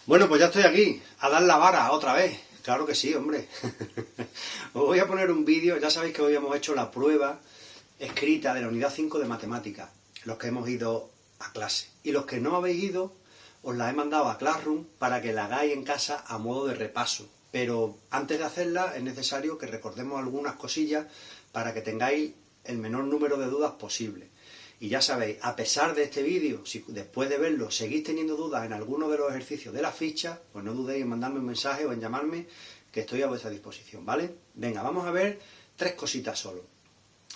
Bueno, pues ya estoy aquí, a dar la vara otra vez. Claro que sí, hombre. Os voy a poner un vídeo, ya sabéis que hoy hemos hecho la prueba escrita de la unidad 5 de matemáticas, los que hemos ido a clase. Y los que no habéis ido, os la he mandado a Classroom para que la hagáis en casa a modo de repaso. Pero antes de hacerla es necesario que recordemos algunas cosillas para que tengáis el menor número de dudas posible. Y ya sabéis, a pesar de este vídeo, si después de verlo seguís teniendo dudas en alguno de los ejercicios de la ficha, pues no dudéis en mandarme un mensaje o en llamarme, que estoy a vuestra disposición, ¿vale? Venga, vamos a ver tres cositas solo.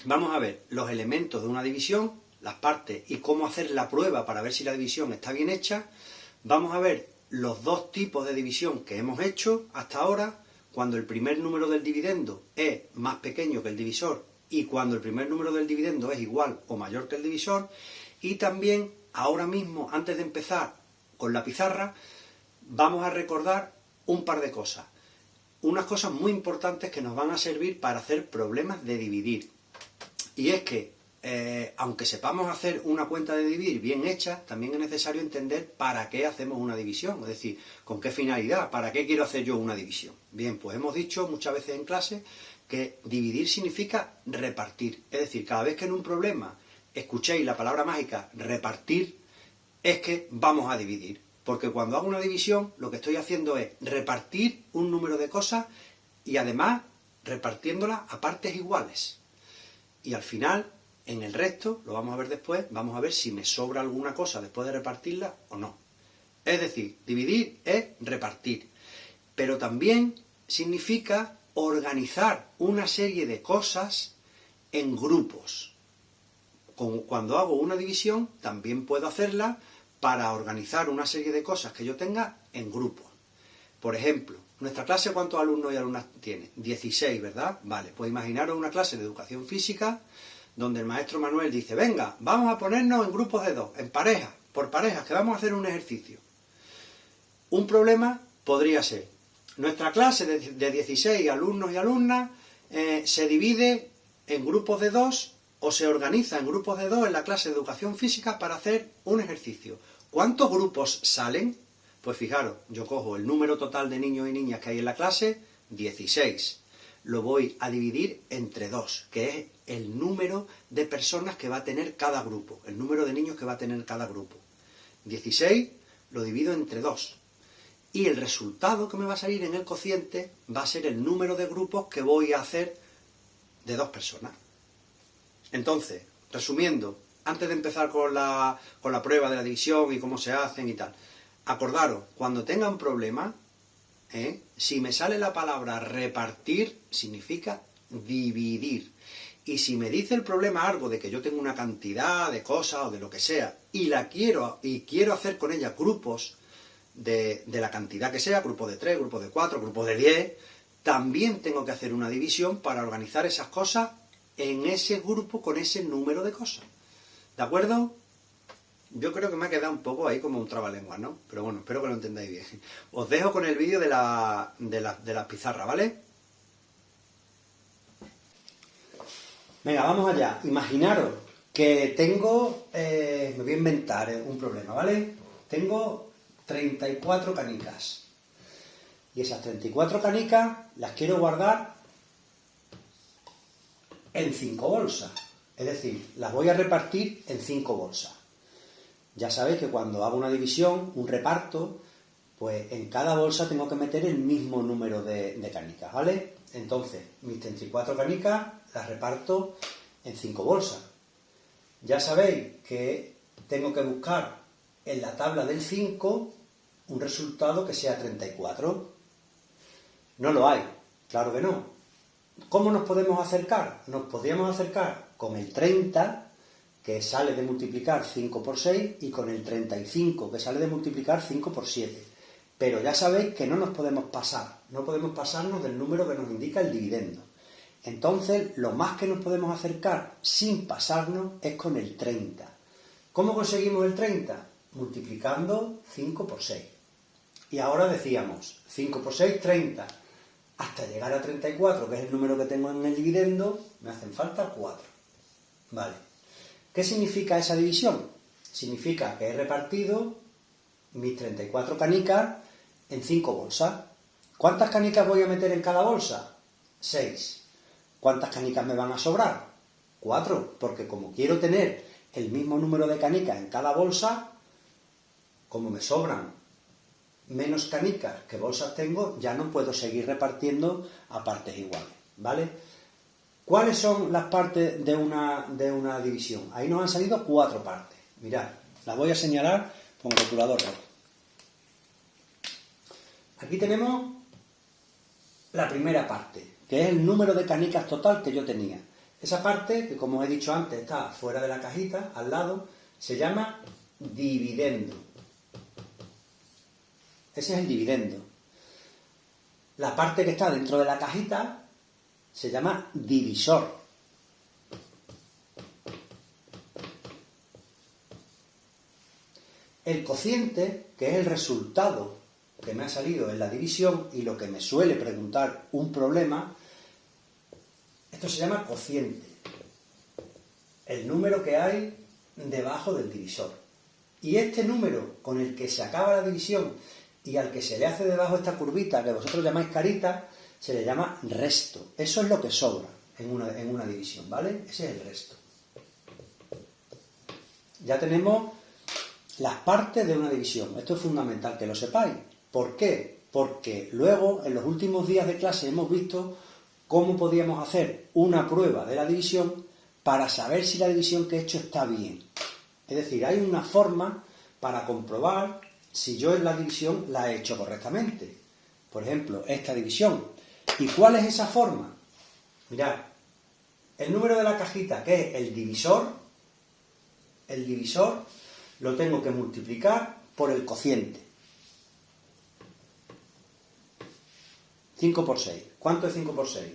Vamos a ver los elementos de una división, las partes y cómo hacer la prueba para ver si la división está bien hecha. Vamos a ver los dos tipos de división que hemos hecho hasta ahora, cuando el primer número del dividendo es más pequeño que el divisor y cuando el primer número del dividendo es igual o mayor que el divisor. Y también, ahora mismo, antes de empezar con la pizarra, vamos a recordar un par de cosas. Unas cosas muy importantes que nos van a servir para hacer problemas de dividir. Y es que, aunque sepamos hacer una cuenta de dividir bien hecha, también es necesario entender para qué hacemos una división. Es decir, con qué finalidad, para qué quiero hacer yo una división. Bien, pues hemos dicho muchas veces en clase que dividir significa repartir. Es decir, cada vez que en un problema escuchéis la palabra mágica repartir, es que vamos a dividir. Porque cuando hago una división, lo que estoy haciendo es repartir un número de cosas y además repartiéndolas a partes iguales. Y al final, en el resto, lo vamos a ver después, vamos a ver si me sobra alguna cosa después de repartirla o no. Es decir, dividir es repartir. Pero también significa organizar una serie de cosas en grupos. Cuando hago una división, también puedo hacerla para organizar una serie de cosas que yo tenga en grupos. Por ejemplo, nuestra clase, ¿cuántos alumnos y alumnas tiene? 16, ¿verdad? Vale, pues imaginaros una clase de educación física donde el maestro Manuel dice, venga, vamos a ponernos en grupos de dos, en parejas, por parejas, que vamos a hacer un ejercicio. Un problema podría ser, nuestra clase de 16 alumnos y alumnas se divide en grupos de dos o se organiza en grupos de dos en la clase de educación física para hacer un ejercicio. ¿Cuántos grupos salen? Pues fijaros, yo cojo el número total de niños y niñas que hay en la clase, 16. Lo voy a dividir entre 2, que es el número de personas que va a tener cada grupo, el número de niños que va a tener cada grupo. 16 lo divido entre 2. Y el resultado que me va a salir en el cociente va a ser el número de grupos que voy a hacer de 2 personas. Entonces, resumiendo, antes de empezar con la prueba de la división y cómo se hacen y tal, acordaros, cuando tengan problemas, si me sale la palabra repartir, significa dividir. Y si me dice el problema algo de que yo tengo una cantidad de cosas o de lo que sea, y quiero hacer con ella grupos de la cantidad que sea, grupos de 3, grupos de 4, grupos de 10, también tengo que hacer una división para organizar esas cosas en ese grupo con ese número de cosas. ¿De acuerdo? Yo creo que me ha quedado un poco ahí como un trabalenguas, ¿no? Pero bueno, espero que lo entendáis bien. Os dejo con el vídeo de la pizarra, ¿vale? Venga, vamos allá. Imaginaros que tengo, me voy a inventar un problema, ¿vale? Tengo 34 canicas. Y esas 34 canicas las quiero guardar en 5 bolsas. Es decir, las voy a repartir en 5 bolsas. Ya sabéis que cuando hago una división, un reparto, pues en cada bolsa tengo que meter el mismo número de canicas, ¿vale? Entonces, mis 34 canicas las reparto en 5 bolsas. Ya sabéis que tengo que buscar en la tabla del 5 un resultado que sea 34. No lo hay, claro que no. ¿Cómo nos podemos acercar? Nos podríamos acercar con el 30, que sale de multiplicar 5 por 6, y con el 35, que sale de multiplicar 5 por 7. Pero ya sabéis que no nos podemos pasar, no podemos pasarnos del número que nos indica el dividendo. Entonces, lo más que nos podemos acercar sin pasarnos es con el 30. ¿Cómo conseguimos el 30? Multiplicando 5 por 6. Y ahora decíamos, 5 por 6, 30. Hasta llegar a 34, que es el número que tengo en el dividendo, me hacen falta 4. Vale. ¿Qué significa esa división? Significa que he repartido mis 34 canicas en 5 bolsas. ¿Cuántas canicas voy a meter en cada bolsa? 6. ¿Cuántas canicas me van a sobrar? 4, porque como quiero tener el mismo número de canicas en cada bolsa, como me sobran menos canicas que bolsas tengo, ya no puedo seguir repartiendo a partes iguales, ¿vale? ¿Cuáles son las partes de una división? Ahí nos han salido 4 partes. Mirad, las voy a señalar con rotulador rojo. Aquí tenemos la primera parte, que es el número de canicas total que yo tenía. Esa parte, que como os he dicho antes, está fuera de la cajita, al lado, se llama dividendo. Ese es el dividendo. La parte que está dentro de la cajita se llama divisor. El cociente, que es el resultado que me ha salido en la división y lo que me suele preguntar un problema, esto se llama cociente. El número que hay debajo del divisor. Y este número con el que se acaba la división y al que se le hace debajo esta curvita que vosotros llamáis carita, se le llama resto. Eso es lo que sobra en una división, ¿vale? Ese es el resto. Ya tenemos las partes de una división. Esto es fundamental que lo sepáis. ¿Por qué? Porque luego, en los últimos días de clase, hemos visto cómo podíamos hacer una prueba de la división para saber si la división que he hecho está bien. Es decir, hay una forma para comprobar si yo en la división la he hecho correctamente. Por ejemplo, esta división. ¿Y cuál es esa forma? Mirad, el número de la cajita, que es el divisor lo tengo que multiplicar por el cociente. 5 por 6. ¿Cuánto es 5 por 6?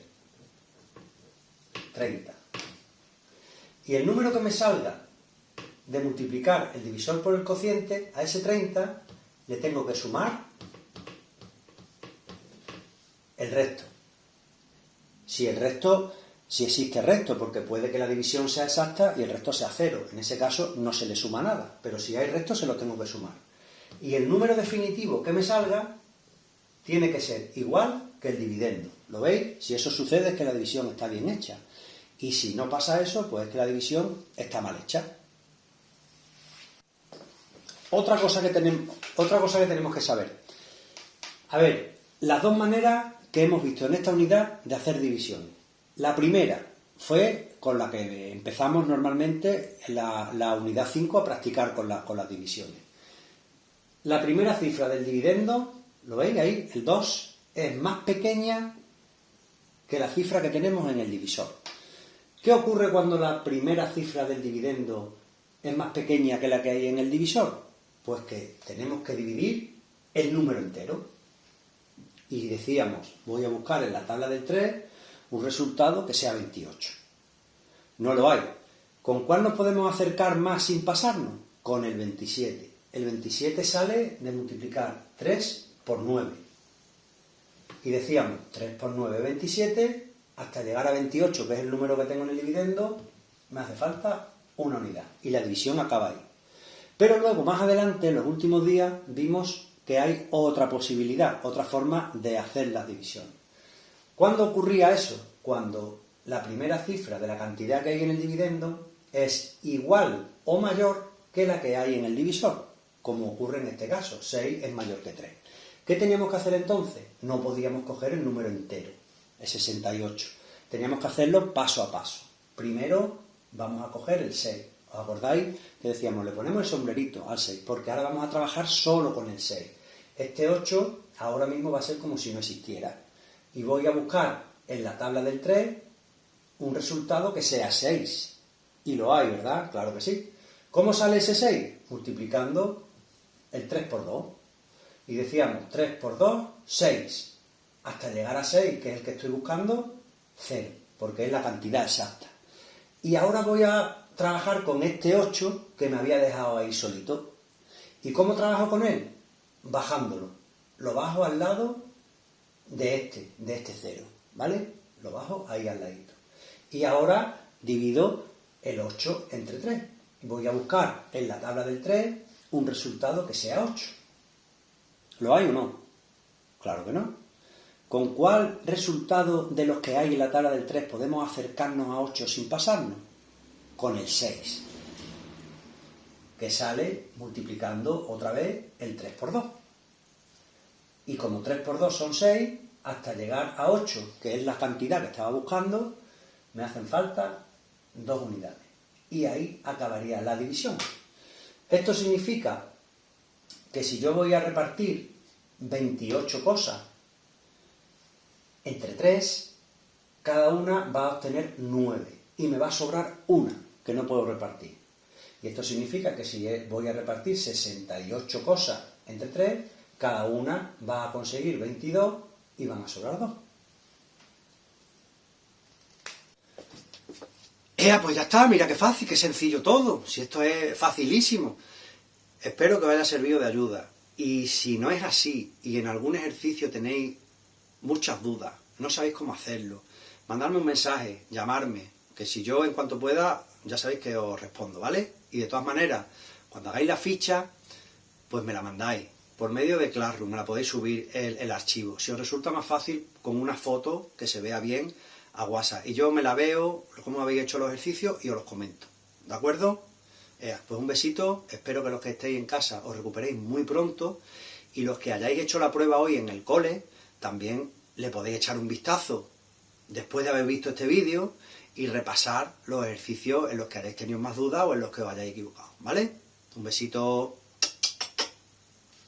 30. Y el número que me salga de multiplicar el divisor por el cociente, a ese 30 le tengo que sumar el resto. Si existe resto, porque puede que la división sea exacta y el resto sea 0. En ese caso no se le suma nada, pero si hay resto se lo tengo que sumar. Y el número definitivo que me salga tiene que ser igual que el dividendo. ¿Lo veis? Si eso sucede es que la división está bien hecha. Y si no pasa eso, pues es que la división está mal hecha. Otra cosa que tenemos que saber. A ver, las dos maneras que hemos visto en esta unidad de hacer divisiones. La primera fue con la que empezamos normalmente la unidad 5 a practicar con las divisiones. La primera cifra del dividendo, ¿lo veis ahí? El 2 es más pequeña que la cifra que tenemos en el divisor. ¿Qué ocurre cuando la primera cifra del dividendo es más pequeña que la que hay en el divisor? Pues que tenemos que dividir el número entero. Y decíamos, voy a buscar en la tabla del 3 un resultado que sea 28. No lo hay. ¿Con cuál nos podemos acercar más sin pasarnos? Con el 27. El 27 sale de multiplicar 3 por 9. Y decíamos, 3 por 9, 27, hasta llegar a 28, que es el número que tengo en el dividendo, me hace falta una unidad. Y la división acaba ahí. Pero luego, más adelante, en los últimos días, vimos que hay otra posibilidad, otra forma de hacer las divisiones. ¿Cuándo ocurría eso? Cuando la primera cifra de la cantidad que hay en el dividendo es igual o mayor que la que hay en el divisor, como ocurre en este caso, 6 es mayor que 3. ¿Qué teníamos que hacer entonces? No podíamos coger el número entero, el 68. Teníamos que hacerlo paso a paso. Primero vamos a coger el 6. ¿Os acordáis que decíamos, le ponemos el sombrerito al 6? Porque ahora vamos a trabajar solo con el 6. Este 8 ahora mismo va a ser como si no existiera. Y voy a buscar en la tabla del 3 un resultado que sea 6. Y lo hay, ¿verdad? Claro que sí. ¿Cómo sale ese 6? Multiplicando el 3 por 2. Y decíamos, 3 por 2, 6. Hasta llegar a 6, que es el que estoy buscando, 0. Porque es la cantidad exacta. Y ahora voy a trabajar con este 8 que me había dejado ahí solito. ¿Y cómo trabajo con él? Bajándolo. Lo bajo al lado de este 0, ¿vale? Lo bajo ahí al ladito. Y ahora divido el 8 entre 3. Voy a buscar en la tabla del 3 un resultado que sea 8. ¿Lo hay o no? Claro que no. ¿Con cuál resultado de los que hay en la tabla del 3 podemos acercarnos a 8 sin pasarnos? Con el 6, que sale multiplicando otra vez el 3 por 2. Y como 3 por 2 son 6, hasta llegar a 8, que es la cantidad que estaba buscando, me hacen falta 2 unidades. Y ahí acabaría la división. Esto significa que si yo voy a repartir 28 cosas entre 3, cada una va a obtener 9 y me va a sobrar una que no puedo repartir. Y esto significa que si voy a repartir 68 cosas entre 3, cada una va a conseguir 22 y van a sobrar 2. Pues ya está, mira qué fácil, qué sencillo todo. Si esto es facilísimo. Espero que os haya servido de ayuda. Y si no es así, y en algún ejercicio tenéis muchas dudas, no sabéis cómo hacerlo, mandadme un mensaje, llamarme, que si yo en cuanto pueda, ya sabéis que os respondo, ¿vale? Y de todas maneras, cuando hagáis la ficha, pues me la mandáis. Por medio de Classroom, me la podéis subir el archivo. Si os resulta más fácil, con una foto que se vea bien, a WhatsApp. Y yo me la veo, cómo habéis hecho los ejercicios, y os los comento. ¿De acuerdo? Pues un besito, espero que los que estéis en casa os recuperéis muy pronto, y los que hayáis hecho la prueba hoy en el cole, también le podéis echar un vistazo después de haber visto este vídeo y repasar los ejercicios en los que hayáis tenido más dudas o en los que os hayáis equivocado, ¿vale? Un besito.